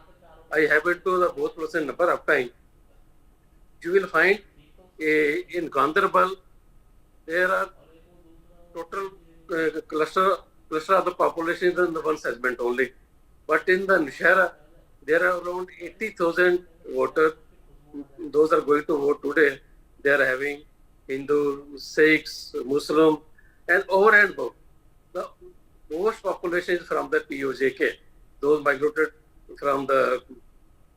I happened to the both person number of time. You will find in Gandharbal there are total cluster of the population in the one segment only. But in the Nushara, there are around 80,000 voters. Those are going to vote today. They are having Hindu, Sikhs, Muslim, and over and above. The most population is from the POJK. Those migrated from the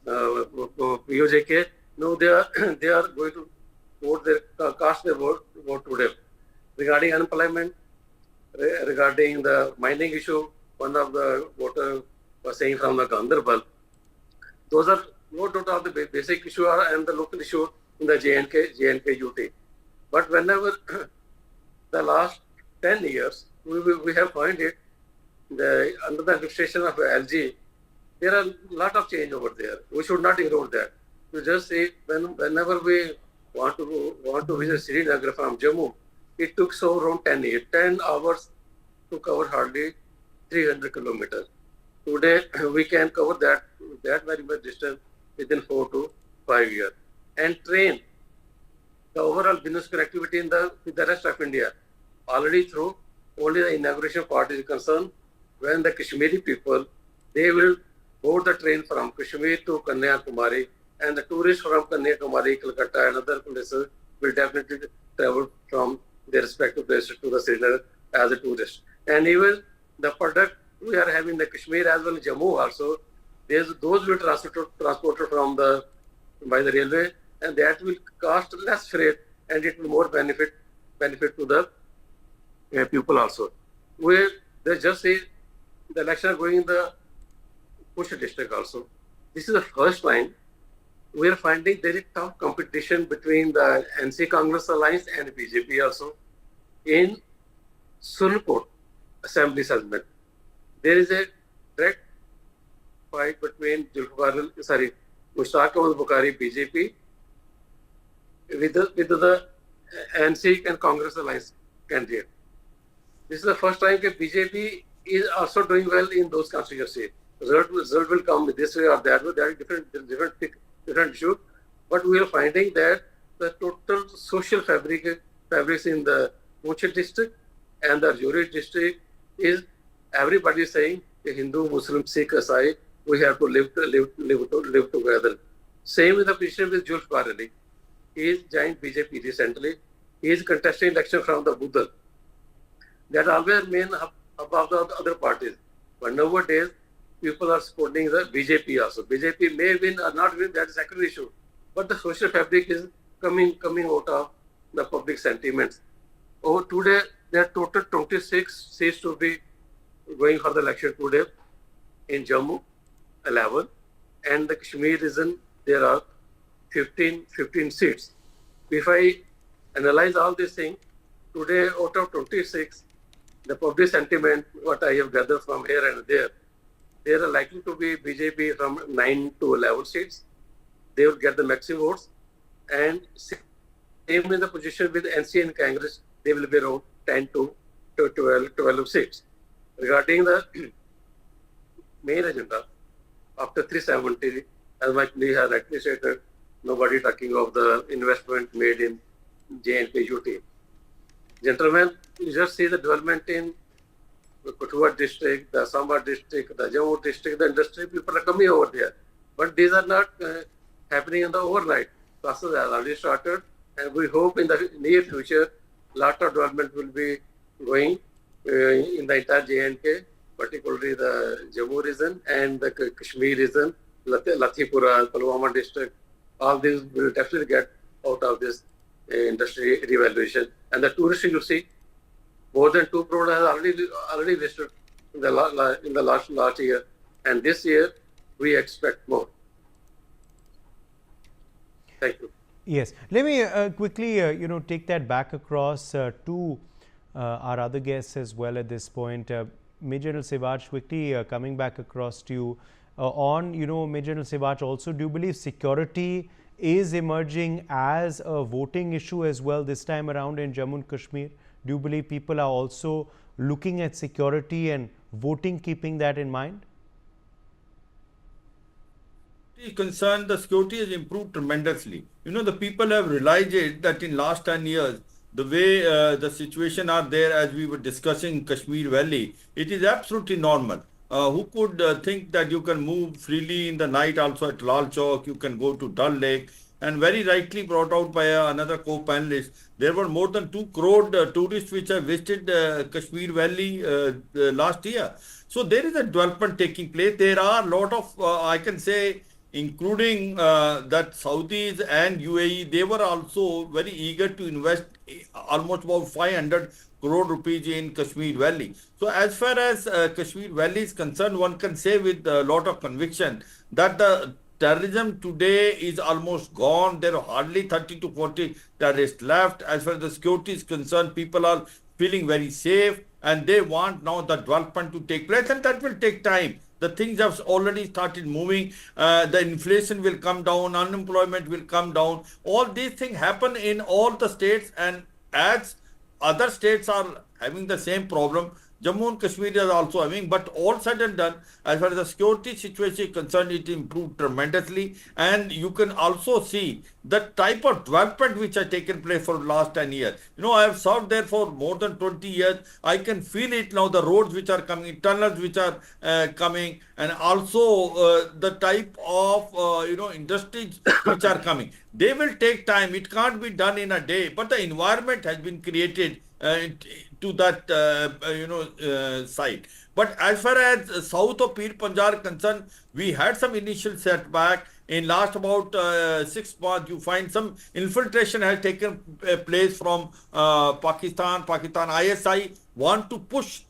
POJK. No, they are going to vote cast their vote today. Regarding unemployment, regarding the mining issue, one of the voters was saying from the Gandharbal. Those are no doubt of the basic issue and the local issue in the JNK UT. But whenever the last 10 years, we have found it, under the administration of LG, there are a lot of change over there. We should not ignore that. You just say whenever we want to visit Srinagar from Jammu, it took so around 10 hours to cover hardly 300 kilometers. Today we can cover that very much distance within 4 to 5 years. And train, the overall business connectivity with the rest of India, already through only the inauguration part is concerned. When the Kashmiri people, they will board the train from Kashmir to Kanyakumari, and the tourists from Kanyakumari, Calcutta, and other places will definitely travel from their respective places to the Srinagar as a tourist. And even the product we are having the Kashmir as well as Jammu also, those will transported from by the railway, and that will cost less freight, and it will more benefit to the people also. Where they just say the election are going in the Push district also. This is the first time we are finding there is tough competition between the NC Congress Alliance and BJP also in Sunakot Assembly segment. There is a direct fight between Mushtaq Ahmed Bukhari BJP with the NC and Congress Alliance candidate. This is the first time that BJP is also doing well in those constituencies. Result will come this way or that way. There are different issues, but we are finding that the total social fabrics in the Puch district and the Rajouri district is everybody saying Hindu, Muslim, Sikh, Isai, we have to live together. Same with the position with Julf Barali. He is joined BJP recently. He is contesting election from the Buddha. That always mean above the other parties. But nowadays, people are supporting the BJP also. BJP may win or not win, that is a second issue. But the social fabric is coming out of the public sentiments. Today, there are total 26 seats to be going for the election today. In Jammu, 11. And the Kashmir region, there are 15 seats. If I analyze all these things, today out of 26, the public sentiment, what I have gathered from here and there are likely to be BJP from 9 to 11 seats. They will get the maximum votes. And same in the position with NC and Congress, they will be around 10 to 12 seats. Regarding the main agenda, after 370, as my colleague has rightly stated, nobody talking of the investment made in JNK UT. Gentlemen, you just see the development in the Kathua district, the Samba district, the Jammu district, the industry people are coming over there. But these are not happening in the overnight. Process has already started, and we hope in the near future, lot of development will be going in the entire JNK, particularly the Jammu region and the Kashmir region, Lathipura, Pulwama district. All these will definitely get out of this industry revaluation. And the tourists you see, more than 2 crore has already visited in the last year, and this year we expect more. Thank you. Yes, let me quickly, take that back across to our other guests as well at this point. Major General Sivaj, quickly coming back across to you on, Major General Sivaj, also, do you believe security is emerging as a voting issue as well this time around in Jammu and Kashmir? Do you believe people are also looking at security and voting, keeping that in mind? Concerned, the security has improved tremendously. The people have realized it, that in last 10 years, the way the situation are there, as we were discussing Kashmir Valley, it is absolutely normal. Who could think that you can move freely in the night also at Lal Chowk, you can go to Dal Lake, and very rightly brought out by another co-panelist, there were more than 2 crore tourists which have visited Kashmir Valley last year. So there is a development taking place. There are a lot of, I can say, including that Saudis and UAE, they were also very eager to invest almost about 500 crore rupees in Kashmir Valley. So as far as Kashmir Valley is concerned, one can say with a lot of conviction that the terrorism today is almost gone. There are hardly 30 to 40 terrorists left. As far as the security is concerned, people are feeling very safe and they want now the development to take place, and that will take time. The things have already started moving. The inflation will come down, unemployment will come down. All these things happen in all the states, and as other states are having the same problem, Jammu and Kashmir is also having, but all said and done, as far as the security situation is concerned, it improved tremendously. And you can also see the type of development which has taken place for the last 10 years. I have served there for more than 20 years. I can feel it now, the roads which are coming, tunnels which are coming, and also the type of, industries which are coming. They will take time. It can't be done in a day, but the environment has been created to that site. But as far as south of Pir Panjal concerned, we had some initial setback. In last about 6 months, you find some infiltration has taken place from Pakistan. ISI want to push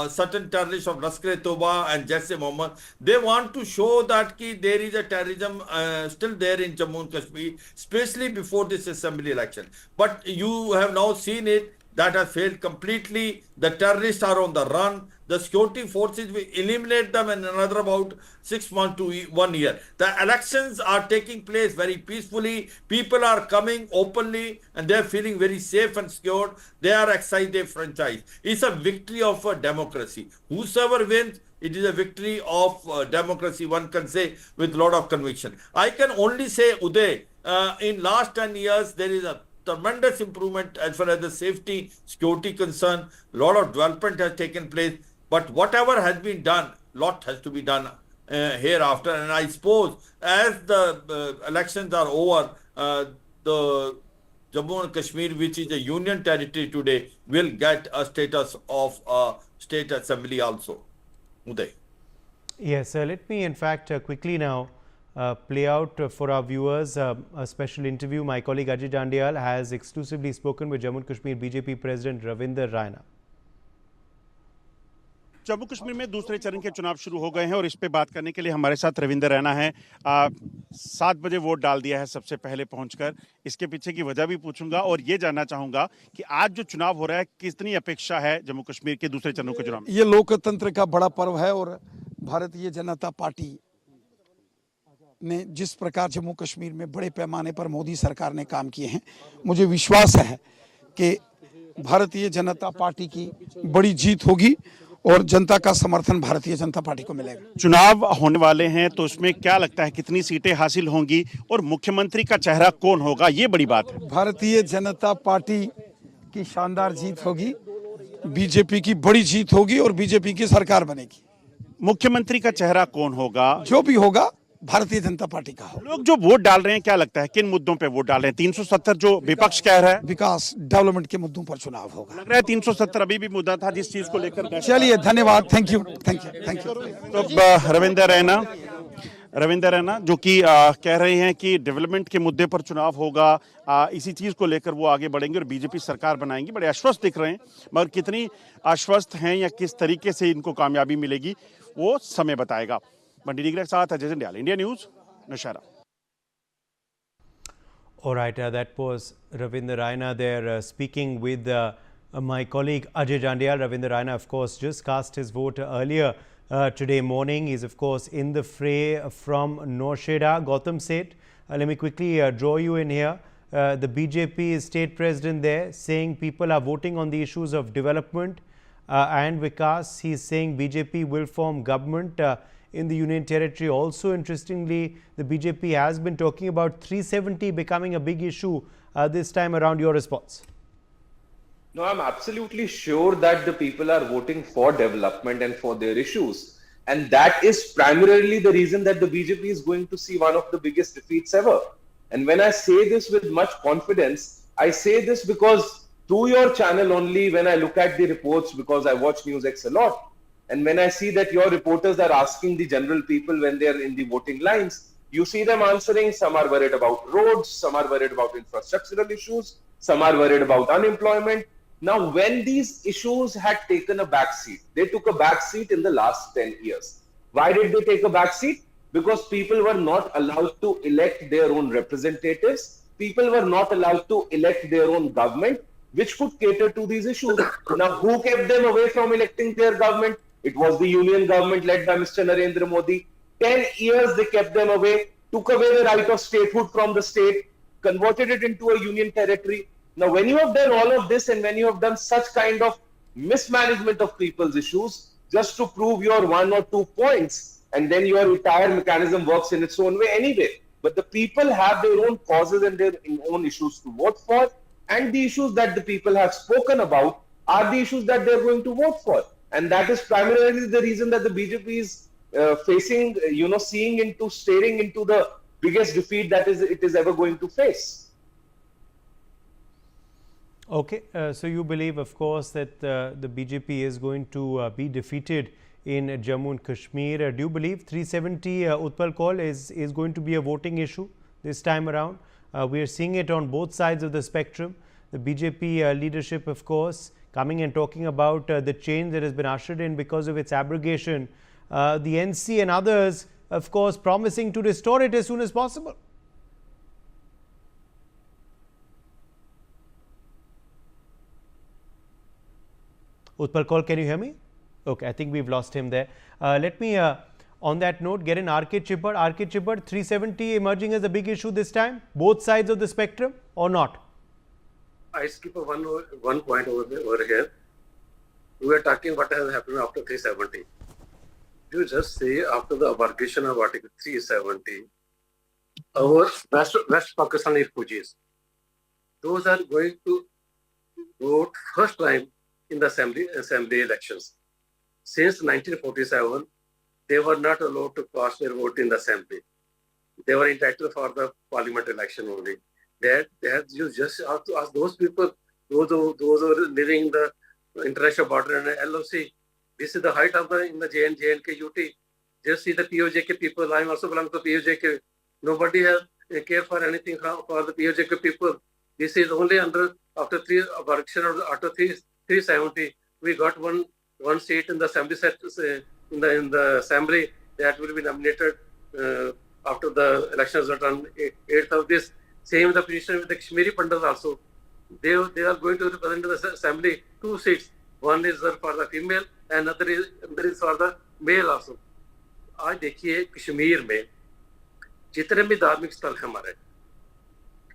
certain terrorists of Lashkar-e-Toba and Jaish-e-Mohammed. They want to show that there is a terrorism still there in Jammu and Kashmir, especially before this assembly election. But you have now seen it. That has failed completely. The terrorists are on the run. The security forces will eliminate them in another about 6 months to 1 year. The elections are taking place very peacefully. People are coming openly and they are feeling very safe and secure. They are exercising their franchise. It's a victory of democracy. Whosoever wins, it is a victory of democracy, one can say with a lot of conviction. I can only say, Uday, in last 10 years, there is a tremendous improvement as far as the safety, security concerned. A lot of development has taken place, but whatever has been done, lot has to be done hereafter. And I suppose as the elections are over, the Jammu and Kashmir, which is a union territory today, will get a status of a state assembly also. Uday. Yes, let me in fact quickly now play out for our viewers a special interview. My colleague Ajay Dandiyal has exclusively spoken with Jammu and Kashmir BJP President Ravinder Raina. Jammu Kashmir में दूसरे चरण के चुनाव शुरू हो गए हैं और इस पे बात करने के लिए हमारे साथ रविंदर रैना है। 7 बजे वोट डाल दिया है सबसे पहले पहुंचकर। इसके पीछे की वजह भी पूछूंगा और ये जानना चाहूंगा कि आज जो चुनाव हो रहा है कितनी अपेक्षा है जम्मू कश्मीर के दूसरे चरणों के चुनाव में। ये लोकतंत्र का बड़ा पर्व है और भारतीय जनता पार्टी ने जिस प्रकार जम्मू कश्मीर में बड़े पैमाने पर मोदी सरकार ने काम किए हैं, मुझे विश्वास है कि भारतीय जनता पार्टी की बड़ी जीत होगी और जनता का समर्थन भारतीय जनता पार्टी को मिलेगा। चुनाव होने वाले हैं तो उसमें क्या लगता है कितनी सीटें हासिल होंगी और मुख्यमंत्री का चेहरा कौन होगा, ये बड़ी बात है। भारतीय जनता पार्टी की शानदार जीत होगी, बीजेपी की बड़ी जीत होगी और बीजेपी की सरकार बनेगी। मुख्यमंत्री का चेहरा कौन होगा? जो भी होगा भारतीय जनता पार्टी का होगा। लोग जो वोट डाल रहे हैं क्या लगता है किन मुद्दों पे वोट डाल रहे हैं? 370 जो विपक्ष कह रहा है, विकास डेवलपमेंट के मुद्दों पर चुनाव होगा। लग रहा है 370 अभी भी मुद्दा था जिस चीज को लेकर। चलिए धन्यवाद, थैंक यू। तो रविंदर रैना जो कि कह रहे हैं कि डेवलपमेंट के मुद्दे पर चुनाव होगा, इसी चीज को लेकर वो आगे बढ़ेंगे और बीजेपी सरकार बनाएंगे। बड़े आश्वस्त दिख रहे हैं, मगर कितनी आश्वस्त हैं या किस तरीके से इनको कामयाबी मिलेगी वो समय बताएगा। बंडी के साथ Ajay Jandial, India news, Nowshera. All right, that was Ravinder Raina there speaking with my colleague Ajay Jandial. Ravinder Raina, of course, just cast his vote earlier today morning. He's, of course, in the fray from Nosheda, Gautam Seth. Let me quickly draw you in here. The BJP state president there saying people are voting on the issues of development and Vikas. He's saying BJP will form government in the Union Territory. Also, interestingly, the BJP has been talking about 370 becoming a big issue this time around. Your response? No, I'm absolutely sure that the people are voting for development and for their issues. And that is primarily the reason that the BJP is going to see one of the biggest defeats ever. And when I say this with much confidence, I say this because through your channel only, when I look at the reports, because I watch NewsX a lot, and when I see that your reporters are asking the general people when they are in the voting lines, you see them answering. Some are worried about roads, some are worried about infrastructural issues, some are worried about unemployment. Now, when these issues had taken a backseat, they took a backseat in the last 10 years. Why did they take a backseat? Because people were not allowed to elect their own representatives. People were not allowed to elect their own government, which could cater to these issues. Now, who kept them away from electing their government? It was the union government led by Mr. Narendra Modi. 10 years they kept them away, took away the right of statehood from the state, converted it into a union territory. Now, when you have done all of this and when you have done such kind of mismanagement of people's issues, just to prove your 1 or 2 points, and then your entire mechanism works in its own way anyway. But the people have their own causes and their own issues to vote for, and the issues that the people have spoken about are the issues that they're going to vote for. And that is primarily the reason that the BJP is facing, staring into the biggest defeat that it is ever going to face. Okay, so you believe, of course, that the BJP is going to be defeated in Jammu and Kashmir. Do you believe 370 Utpal Kaul is going to be a voting issue this time around? We are seeing it on both sides of the spectrum. The BJP leadership, of course, coming and talking about the change that has been ushered in because of its abrogation. The NC and others, of course, promising to restore it as soon as possible. Utpal Kaul, can you hear me? Okay, I think we've lost him there. Let me, on that note, get in RK Chipper. RK Chipper, 370 emerging as a big issue this time, both sides of the spectrum or not? I skip one point over here. We are talking what has happened after 370. You just say after the abrogation of Article 370, our West Pakistani refugees, those are going to vote first time in the assembly elections. Since 1947, they were not allowed to cast their vote in the assembly. They were entitled for the parliament election only. You just have to ask those people, those who are living in the international border and LOC. This is the height of in the JNK UT. Just see the POJK people. I also belong to POJK. Nobody has care for anything for the POJK people. This is only after abrogation or after 370. We got one seat in the assembly in the assembly that will be nominated after the elections are done 8th of this. Same the position with the Kashmiri Pandals also. They are going to represent the assembly 2 seats. One is for the female and another is for the male also. आज देखिए कश्मीर में जितने भी धार्मिक स्थल हैं हमारे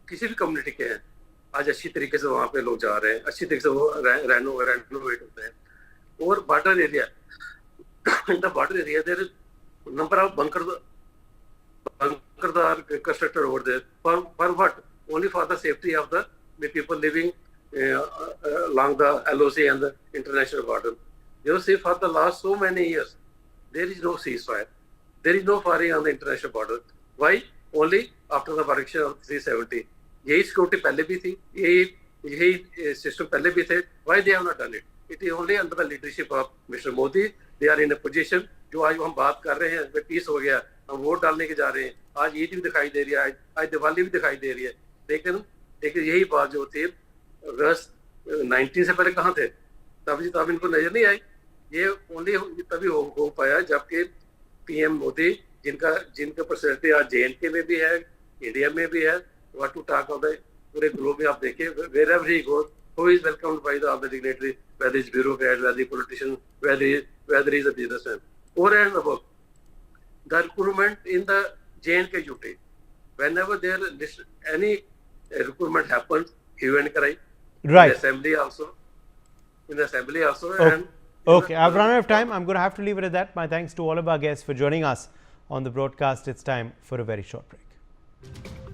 किसी भी कम्युनिटी के हैं आज अच्छी तरीके से वहाँ पे लोग जा रहे हैं अच्छी तरीके से वो रेनोवेट होते हैं और border area in the border area there is number of bunkers are constructed over there for what? Only for the safety of the people living along the LOC and the international border. You see, for the last so many years there is no ceasefire, there is no firing on the international border. Why? Only after the abrogation of 370. यही security पहले भी थी, यही system पहले भी थे. Why they have not done it? It is only under the leadership of Mr. Modi. They are in a position जो आज हम बात कर रहे हैं पीस हो गया, हम वोट डालने के जा रहे हैं. आज ईद भी दिखाई दे रही है, आज दिवाली भी दिखाई दे रही है. लेकिन यही बात जो थी अगस्त 19 से पहले कहाँ थे? तब इनको नजर नहीं आई. ये ओनली तभी हो पाया जबकि पीएम मोदी जिनका पर्सनैलिटी आज JNK में भी है, इंडिया में भी है, what to talk of the पूरे globe में आप देखिए, wherever he goes, who is welcomed by the other dignitary, whether it's bureaucrat, whether it's politician, whether he's a businessman. Over and above, the recruitment in the J&K UT, whenever there is any recruitment happens, he went cry. Right. In the assembly also, Oh. and Okay, I've run out of time. I'm going to have to leave it at that. My thanks to all of our guests for joining us on the broadcast. It's time for a very short break.